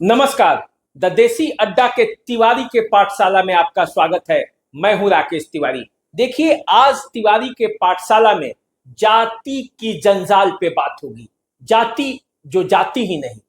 नमस्कार। द देसी अड्डा के तिवारी के पाठशाला में आपका स्वागत है। मैं हूं राकेश तिवारी। देखिए, आज तिवारी के पाठशाला में जाति की जंजाल पे बात होगी। जाति जो जाति ही नहीं,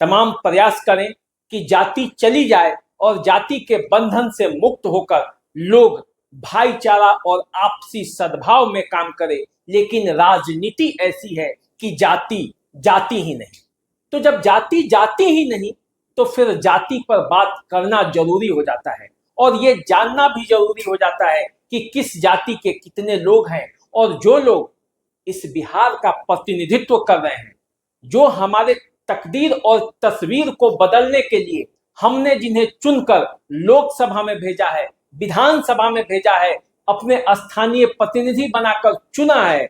तमाम प्रयास करें कि जाति चली जाए और जाति के बंधन से मुक्त होकर लोग भाईचारा और आपसी सद्भाव में काम करें। लेकिन राजनीति ऐसी है कि जाति जाति ही नहीं। तो जब जाति जाति ही नहीं, तो फिर जाति पर बात करना जरूरी हो जाता है और ये जानना भी जरूरी हो जाता है कि किस जाति के कितने लोग हैं। और जो लोग इस बिहार का प्रतिनिधित्व कर रहे हैं, जो हमारे तकदीर और तस्वीर को बदलने के लिए हमने जिन्हें चुनकर लोकसभा में भेजा है, विधानसभा में भेजा है, अपने स्थानीय प्रतिनिधि बनाकर चुना है,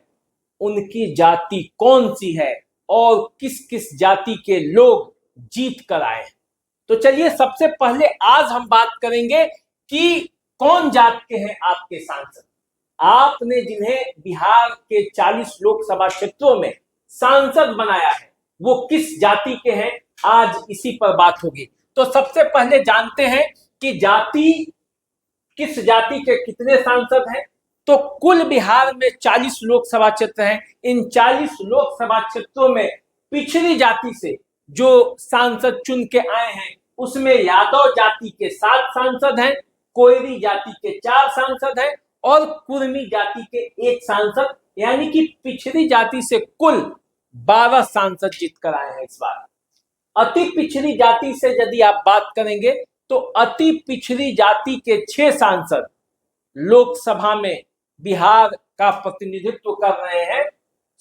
उनकी जाति कौन सी है और किस किस जाति के लोग जीत कर आए। तो चलिए, सबसे पहले आज हम बात करेंगे कि कौन जात के हैं आपके सांसद। आपने जिन्हें बिहार के 40 लोकसभा क्षेत्रों में सांसद बनाया है, वो किस जाति के हैं, आज इसी पर बात होगी। तो सबसे पहले जानते हैं कि किस जाति के कितने सांसद हैं। तो कुल बिहार में 40 लोकसभा क्षेत्र हैं। इन 40 लोकसभा क्षेत्रों में पिछड़ी जाति से जो सांसद चुन के आए हैं, उसमें यादव जाति के 7 सांसद हैं, कोयरी जाति के 4 सांसद हैं और कुर्मी जाति के 1 सांसद, यानी कि पिछड़ी जाति से कुल 12 सांसद जीत कर आए हैं इस बार। अति पिछड़ी जाति से यदि आप बात करेंगे तो अति पिछड़ी जाति के 6 सांसद लोकसभा में बिहार का प्रतिनिधित्व कर रहे हैं।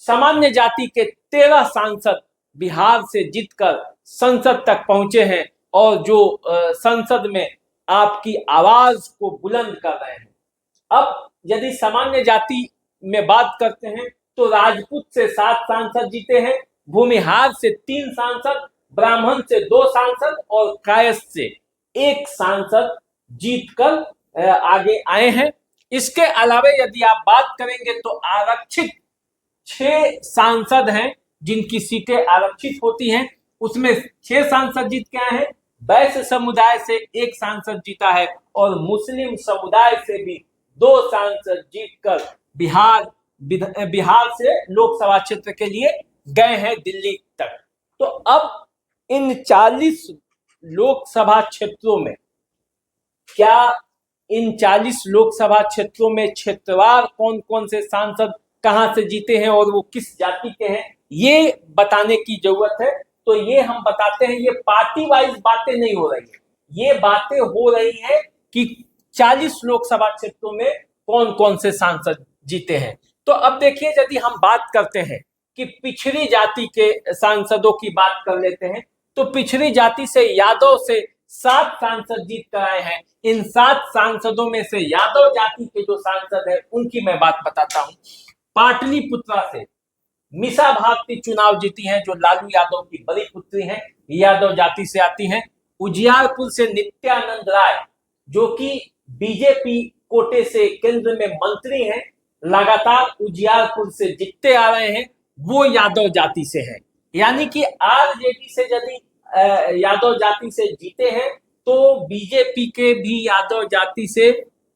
सामान्य जाति के 13 सांसद बिहार से जीतकर संसद तक पहुंचे हैं और जो संसद में आपकी आवाज को बुलंद कर रहे हैं। अब यदि सामान्य जाति में बात करते हैं तो राजपूत से 7 सांसद जीते हैं, भूमिहार से 3 सांसद, ब्राह्मण से 2 सांसद और कायस्थ से 1 सांसद जीतकर आगे आए हैं। इसके अलावा यदि आप बात करेंगे तो आरक्षित 6 सांसद हैं जिनकी सीटें आरक्षित होती हैं, उसमें 6 सांसद जीत के आए हैं। वैश्य समुदाय से 1 सांसद जीता है और मुस्लिम समुदाय से भी 2 सांसद जीतकर बिहार से लोकसभा क्षेत्र के लिए गए हैं दिल्ली तक। तो अब इन 40 लोकसभा क्षेत्रों में इन 40 लोकसभा क्षेत्रों में क्षेत्रवार कौन कौन से सांसद कहां से जीते हैं और वो किस जाति के हैं, ये बताने की जरूरत है। तो ये हम बताते हैं, ये पार्टी वाइज बातें नहीं हो रही है, ये बातें हो रही है कि 40 लोकसभा क्षेत्रों में कौन कौन से सांसद जीते हैं। तो अब देखिए, यदि हम बात करते हैं कि पिछड़ी जाति के सांसदों की बात कर लेते हैं, तो पिछड़ी जाति से यादव से 7 सांसद जीत कर आए हैं। इन 7 सांसदों में से यादव जाति के जो सांसद है उनकी मैं बात बताता हूं। पाटलिपुत्रा से मीसा भारती चुनाव जीती हैं, जो लालू यादव की बड़ी पुत्री हैं, यादव जाति से आती हैं। उजियारपुर से नित्यानंद राय, जो कि बीजेपी कोटे से केंद्र में मंत्री हैं, लगातार उजियारपुर से जीतते आ रहे हैं, वो यादव जाति से हैं। यानी कि आरजेडी से यदि यादव जाति से जीते हैं तो बीजेपी के भी यादव जाति से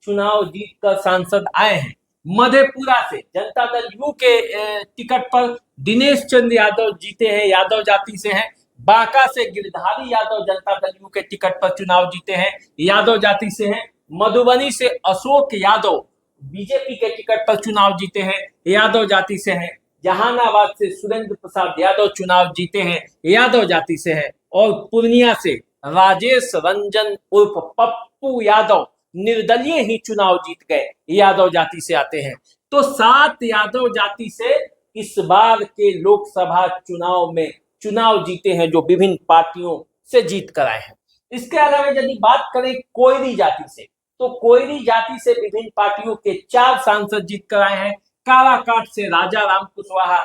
चुनाव जीतकर सांसद आए हैं। मधेपुरा से जनता दल यू के टिकट पर दिनेश चंद्र यादव जीते हैं, यादव जाति से हैं। बांका से गिरधारी यादव जनता दल यू के टिकट पर चुनाव जीते हैं, यादव जाति से हैं। मधुबनी से अशोक यादव बीजेपी के टिकट पर चुनाव जीते हैं, यादव जाति से हैं। जहानाबाद से सुरेंद्र प्रसाद यादव चुनाव जीते हैं, यादव जाति से हैं। और पूर्णिया से राजेश रंजन उर्फ पप्पू यादव निर्दलीय ही चुनाव जीत गए, यादव जाति से आते हैं। तो 7 यादव जाति से इस बार के लोकसभा चुनाव में चुनाव जीते हैं, जो विभिन्न पार्टियों से जीत कर आए हैं। इसके अलावा यदि बात करें कोयरी जाति से, तो कोयरी जाति से विभिन्न पार्टियों के 4 सांसद जीत कर आए हैं। काराकाट से राजा राम कुशवाहा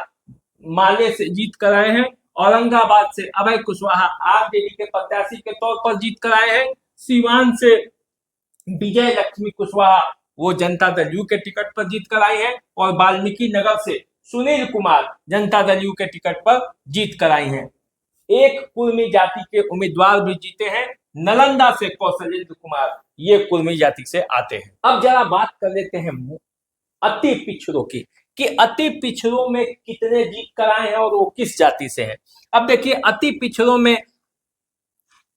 माले से जीत कर आए हैं। औरंगाबाद से अभय कुशवाहा आरजेडी के प्रत्याशी के तौर पर जीत कर आए हैं। सीवान से विजय लक्ष्मी कुशवाहा वो जनता दल यू के टिकट पर जीत कर आई हैं और वाल्मीकि नगर से सुनील कुमार जनता दल यू के टिकट पर जीत कर आई हैं। एक कुर्मी जाति के उम्मीदवार भी जीते हैं, नालंदा से कौशलेंद्र कुमार, ये कुर्मी जाति से आते हैं। अब जरा बात कर लेते हैं अति पिछड़ों की, कि अति पिछड़ों में कितने जीत कर आए हैं और वो किस जाति से हैं। अब देखिए, अति पिछड़ों में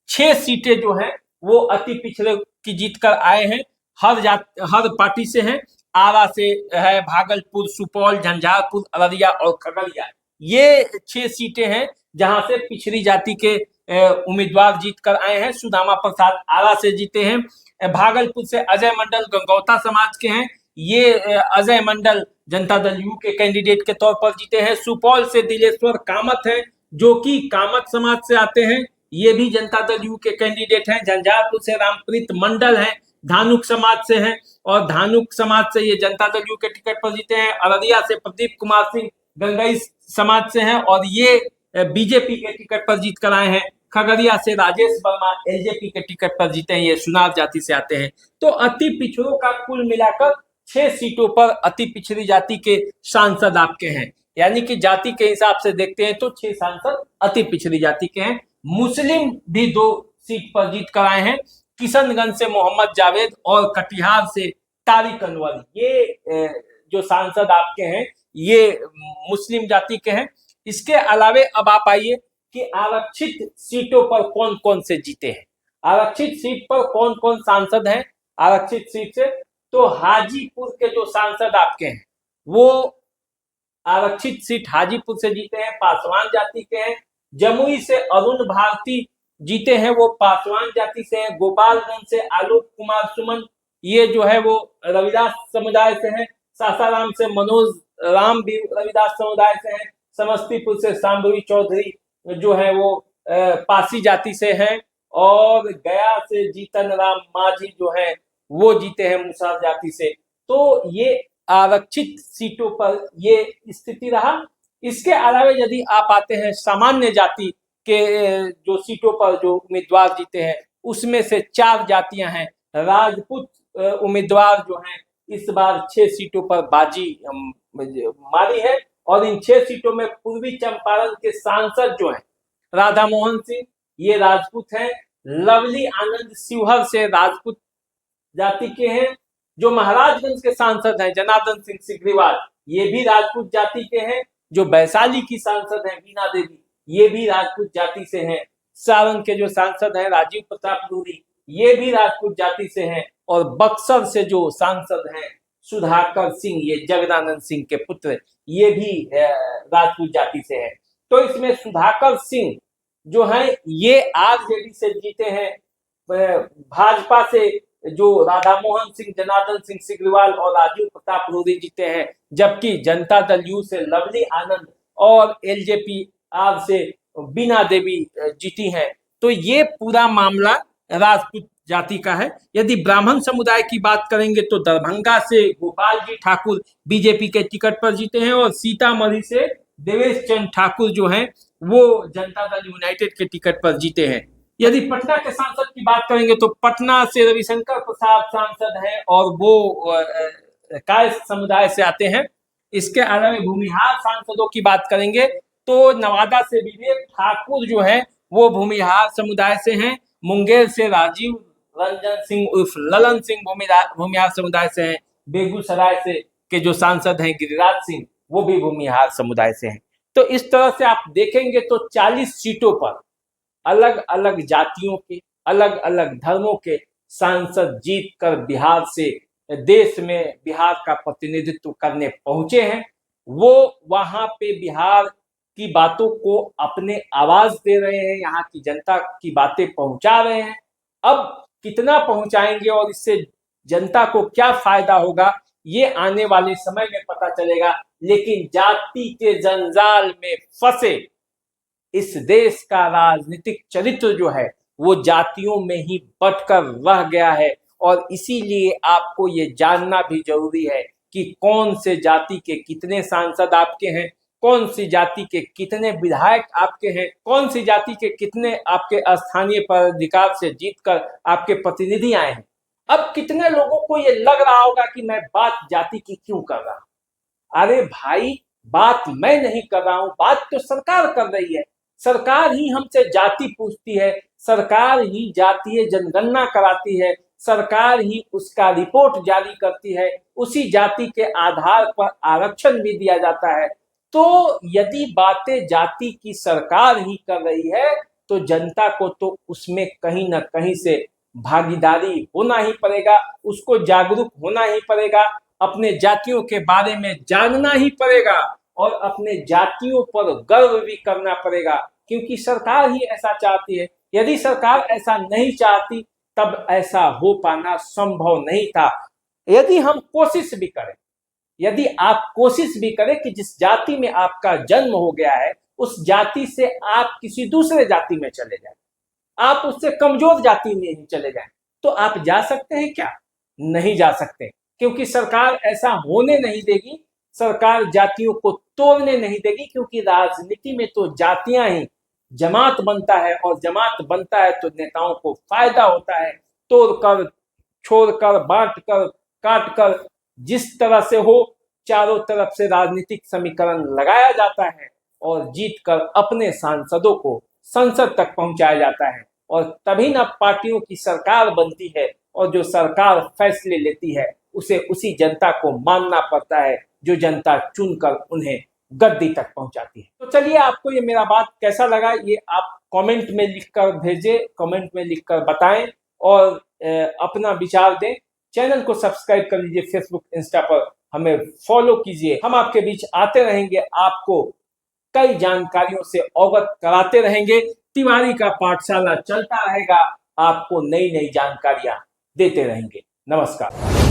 6 सीटें जो हैं वो अति पिछड़े की जीत कर आए हैं। हर पार्टी से हैं। आरा से है, भागलपुर, सुपौल, झंझारपुर, अररिया और खगड़िया, ये 6 सीटें हैं जहां से पिछड़ी जाति के उम्मीदवार जीत कर आए हैं। सुदामा प्रसाद आरा से जीते हैं। भागलपुर से अजय मंडल गंगौता समाज के हैं, ये अजय मंडल जनता दल यू के कैंडिडेट के तौर पर जीते हैं। सुपौल से दिलेश्वर कामत हैं, जो कि कामत समाज से आते हैं, ये भी जनता दल यू के कैंडिडेट हैं। झंझारपुर से रामप्रीत मंडल हैं, धानुक समाज से हैं, और धानुक समाज से ये जनता दल यू के टिकट पर जीते हैं। अररिया से प्रदीप कुमार सिंह गंगई समाज से हैं और ये बीजेपी के टिकट पर जीत कर आए हैं। खगड़िया से राजेश वर्मा एलजेपी के टिकट पर जीते हैं, ये सुनार जाति से आते हैं। तो अति पिछड़ों का कुल मिलाकर 6 सीटों पर अति पिछड़ी जाति के सांसद आपके हैं, यानी कि जाति के हिसाब से देखते हैं तो 6 सांसद अति पिछड़ी जाति के हैं। मुस्लिम भी 2 सीट पर जीत कर आए हैं, किशनगंज से मोहम्मद जावेद और कटिहार से तारिक अनवर, ये जो सांसद आपके हैं ये मुस्लिम जाति के हैं। इसके अलावे अब आप आइए कि आरक्षित सीटों पर कौन कौन से जीते हैं। आरक्षित सीट पर कौन कौन सांसद हैं आरक्षित सीट से, तो हाजीपुर के जो सांसद आपके हैं वो आरक्षित सीट हाजीपुर से जीते हैं, पासवान जाति के हैं। जमुई से अरुण भारती जीते हैं, वो पासवान जाति से हैं। गोपालगंज से आलोक कुमार सुमन, ये जो है वो रविदास समुदाय से हैं। सासाराम से मनोज राम भी रविदास समुदाय से हैं। समस्तीपुर से शांभवी चौधरी जो है वो पासी जाति से हैं, और गया से जीतन राम माझी जो है वो जीते हैं मुसहर जाति से। तो ये आरक्षित सीटों पर ये स्थिति रहा। इसके अलावा यदि आप आते हैं सामान्य जाति के जो सीटों पर जो उम्मीदवार जीते हैं, उसमें से 4 जातियां हैं। राजपूत उम्मीदवार जो हैं इस बार 6 सीटों पर बाजी मारी है, और इन 6 सीटों में पूर्वी चंपारण के सांसद जो हैं राधा मोहन सिंह, ये राजपूत हैं। लवली आनंद शिवहर से राजपूत जाति के हैं। जो महाराजगंज के सांसद हैं जनार्दन सिंह सिग्रीवाल, ये भी राजपूत जाति के हैं। जो वैशाली की सांसद हैं बीना देवी, ये भी राजपूत जाति से हैं। सारण के जो सांसद हैं राजीव प्रताप रूडी, ये भी राजपूत जाति से हैं। और बक्सर से जो सांसद हैं सुधाकर सिंह, ये जगदानंद सिंह के पुत्र, ये भी राजपूत जाति से हैं। तो इसमें सुधाकर सिंह जो है ये आरजेडी से जीते हैं। भाजपा से जो राधा मोहन सिंह, जनार्दन सिंह सिग्रीवाल और राजीव प्रताप रूडी जीते हैं, जबकि जनता दल यू से लवली आनंद और एलजेपी आर से बीना देवी जीती हैं। तो ये पूरा मामला राजपूत जाति का है। यदि ब्राह्मण समुदाय की बात करेंगे तो दरभंगा से गोपाल जी ठाकुर बीजेपी के टिकट पर जीते हैं, और सीतामढ़ी से देवेश चंद्र ठाकुर जो हैं वो जनता दल यूनाइटेड के टिकट पर जीते हैं। यदि पटना के सांसद की बात करेंगे तो पटना से रविशंकर प्रसाद सांसद हैं, और वो कायस्थ समुदाय से आते हैं। इसके अलावा भूमिहार सांसदों की बात करेंगे तो नवादा से विवेक ठाकुर जो है वो भूमिहार समुदाय से हैं। मुंगेर से राजीव रंजन सिंह उर्फ ललन सिंह भूमिहार समुदाय से हैं। बेगूसराय से के जो सांसद हैं गिरिराज सिंह, वो भी भूमिहार समुदाय से हैं। तो इस तरह से आप देखेंगे तो 40 सीटों पर अलग अलग जातियों के, अलग अलग धर्मों के सांसद जीत कर बिहार से देश में बिहार का प्रतिनिधित्व करने पहुंचे हैं। वो वहां पे बिहार की बातों को अपने आवाज दे रहे हैं, यहाँ की जनता की बातें पहुंचा रहे हैं। अब कितना पहुंचाएंगे और इससे जनता को क्या फायदा होगा, ये आने वाले समय में पता चलेगा। लेकिन जाति के जंजाल में फंसे इस देश का राजनीतिक चरित्र जो है वो जातियों में ही बंटकर रह गया है, और इसीलिए आपको ये जानना भी जरूरी है कि कौन से जाति के कितने सांसद आपके हैं, कौन सी जाति के कितने विधायक आपके हैं, कौन सी जाति के कितने आपके स्थानीय पदाधिकार से जीतकर आपके प्रतिनिधि आए हैं। अब कितने लोगों को ये लग रहा होगा कि मैं बात जाति की क्यों कर रहा हूं। अरे भाई, बात मैं नहीं कर रहा हूं, बात तो सरकार कर रही है। सरकार ही हमसे जाति पूछती है, सरकार ही जातीय जनगणना कराती है, सरकार ही उसका रिपोर्ट जारी करती है, उसी जाति के आधार पर आरक्षण भी दिया जाता है। तो यदि बातें जाति की सरकार ही कर रही है तो जनता को तो उसमें कहीं ना कहीं से भागीदारी होना ही पड़ेगा, उसको जागरूक होना ही पड़ेगा, अपने जातियों के बारे में जानना ही पड़ेगा और अपने जातियों पर गर्व भी करना पड़ेगा, क्योंकि सरकार ही ऐसा चाहती है। यदि सरकार ऐसा नहीं चाहती तब ऐसा हो पाना संभव नहीं था। यदि हम कोशिश भी करें, यदि आप कोशिश भी करें कि जिस जाति में आपका जन्म हो गया है उस जाति से आप किसी दूसरे जाति में चले जाएं, आप उससे कमजोर जाति में ही चले जाएं, तो आप जा सकते हैं क्या? नहीं जा सकते, क्योंकि सरकार ऐसा होने नहीं देगी। सरकार जातियों को तोड़ने नहीं देगी, क्योंकि राजनीति में तो जातियां ही जमात बनता है और जमात बनता है तो नेताओं को फायदा होता है। तोड़कर, छोड़कर, बांटकर, काटकर, जिस तरह से हो चारों तरफ से राजनीतिक समीकरण लगाया जाता है और जीतकर अपने सांसदों को संसद तक पहुंचाया जाता है और तभी न पार्टियों की सरकार बनती है और जो सरकार फैसले लेती है उसे उसी जनता को मानना पड़ता है जो जनता चुनकर उन्हें गद्दी तक पहुंचाती है। तो चलिए, आपको ये मेरा बात कैसा लगा ये आप कमेंट में लिखकर भेजें, कमेंट में लिखकर बताएं और अपना विचार दें। चैनल को सब्सक्राइब कर लीजिए, फेसबुक, इंस्टा पर हमें फॉलो कीजिए। हम आपके बीच आते रहेंगे, आपको कई जानकारियों से अवगत कराते रहेंगे। तिवारी का पाठशाला चलता रहेगा, आपको नई नई जानकारियां देते रहेंगे। नमस्कार।